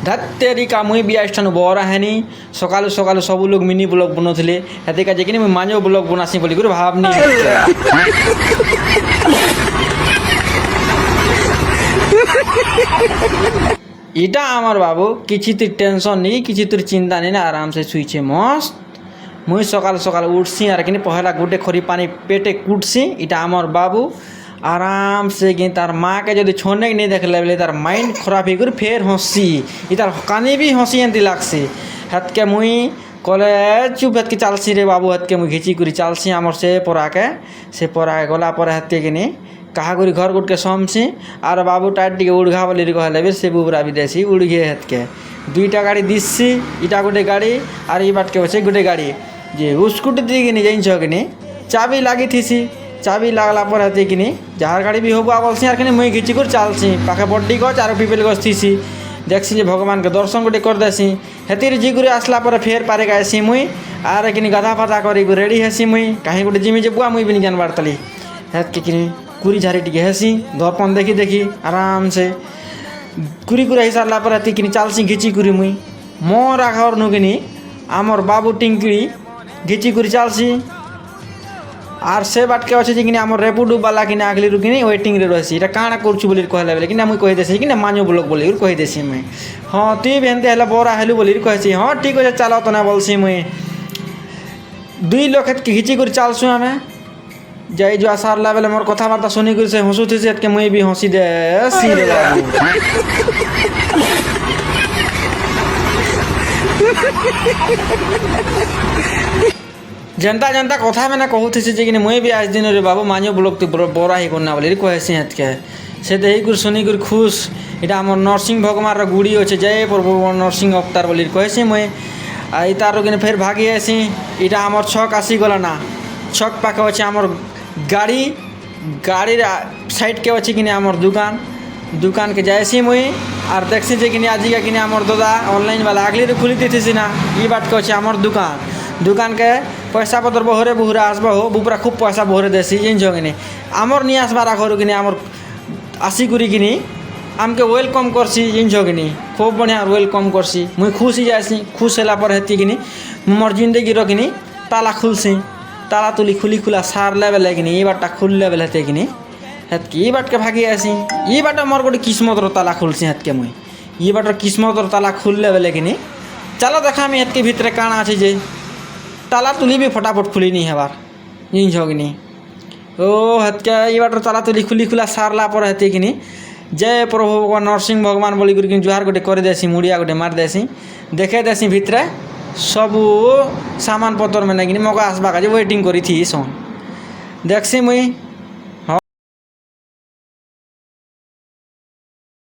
ଧାତେରିକା ମୁଇଁ ବି ଆସିଠାନୁ ବରା ହେନି ସକାଳୁ ସକାଳୁ ସବୁ ଲୋକ ମିନି ବ୍ଲଗ୍ ବନଉଥିଲେ ହେତିକା ଯାଇକିନି ମୁଇଁ ମାଞ୍ଜ ବ୍ଲଗ୍ ବନାସି ବୋଲିକରି ଭାବନି। ଇଟା আমার বাবু কিছু তুই টেনশন নেই কিছু তোর চিন্তা নেই না আরামসে শুইছে মস্ত মুই সকাল সকাল উঠছি আর কিনি পহেলা গুটে খরি পানি পেটে কুটছি এটা আমার বাবু আরামসে কি তার মাকে যদি ছনে नहीं देखले बेले तार माइंड खराब ही कर फेर हंसी इतार कानी भी हंसी एंती लागसी हतके मुई कॉलेज चुप हतके चालसी रे बाबू हतके मुई घिची करी चालसी आमर से पराके गला पर हतके किनी कहा करी घर गुट के समसी और बाबू टाइट टिके उड़घा बोली कहले बे से बुबरा विदेशी उड़घे हतके दुईटा गाड़ी दिसी इटा गोटे गाड़ी और ई बाटके होचे गोटे गाड़ी जे स्कूटी दिए नहीं जाइन छकिनी चाबी लागी थीसी चाबी लागला पर हते किनी जार गाड़ी भी होबा बोलसी आर किनी मुई घिची कर चालसी पाखे बड्डी गछ और पिपल गछ थीसी देखसी जे भगवान के दर्शन गोटे कर देसी हेतिर जिगुरे आसला पर फेर पारे गायसी मुई आर किनी गधा फाता करी रेडी हेसी मुई कहीं गोटे जिमी जे बुआ मुई भी नहीं जानबार तली हेत किनी कुरी झारी टिके हेसी दर्पण देखी देखी आराम से कुरी कुरी ही सारला पर हती किनी चालसी घिची कुरी मुई मोर आखर नु किनी आमर बाबू टिंकड़ी घिची कुरी चालसी আর সে বাটকে আছে যে কিনা আমার রেপুডু বালা কিনা আগলি রুকিনি ওয়েটিং রে রয়েছি এটা কাଣା করছু বলি কহলে বেলে কিনা মুই কই দেছি কিনা মাঞ্জো ব্লগ বলি কই দেছি মুই হ্যাঁ তুই বেনতে হেলা বড়া হেলু বলি কইছি হ্যাঁ ঠিক আছে চালাও তো না বলছি মুই দুই লোক ঘিচি করে চালছু আমি যাই যা সারলা বেলে মোর কথাবার্তা শুনি করে সে হসুথিছে এতকে মুই বি হসি দে সি রে বাবু जनता जनता कथा मैंने कहूथी जे कि मुई भी आज दिन रे बाबू मांझो ब्लॉग तो बड़ा ही करना बोली कहसी हेतके से देही कर सुनी कर खुश इटा आम नरसिंह भगवान गुड़ी अच्छे जय प्रभु नरसिंह अवतार बोली कहसी मुई तार कि फिर भागी आसी इटा आम छक आसी गला ना छक पाखे अच्छे आम गाड़ी गाड़ी साइड के अच्छे कि आम दुकान के जाएसी मुई और देखसी जे कि आज कि आम दादा ऑनलाइन वाला आगली खुली थी ना ये बात के अच्छे आम दुकान के पैसा पतर बहरे बुहरा आसबा हो बुपरा खूब पैसा बहरे देसी जिनछ कि आमर नहीं आसबार आखर कि आमर आसी करी कि आमके वेलकम करसी जिनछ कि खूब बढ़िया वेलकम करसी मुई खुश ही जासी खुश होला पर हेती कि मोर जिंदगी रखनी ताला खुलसी ताला तुली खुली खुला सार लेवल कि ये बाटा खुल लेवल हेते कि हेतके ये बाट के भागी आसी ये बाट मोर गोटे किस्मत ताला खुलसी हेतके मुई ये बाट किस्मत ताला खुल लेवल कि चलो देखा मी हेतके भितर काଣା আছে जे ताला तुली भी फटाफट खुली नहीं हबार जिनछ कि ओ हतके ये बाटर ताला तुली खुली खुला सारला पर हेते कि जय प्रभु भगवान नरसिंह भगवान बोली कर जुहार गोटे कर देसी मुड़िया गोटे मार देसी देखे देसी भितरे सबू सामान पतर मैंने कि मका आसबा का वेटिंग करी थी सन देखसी मुई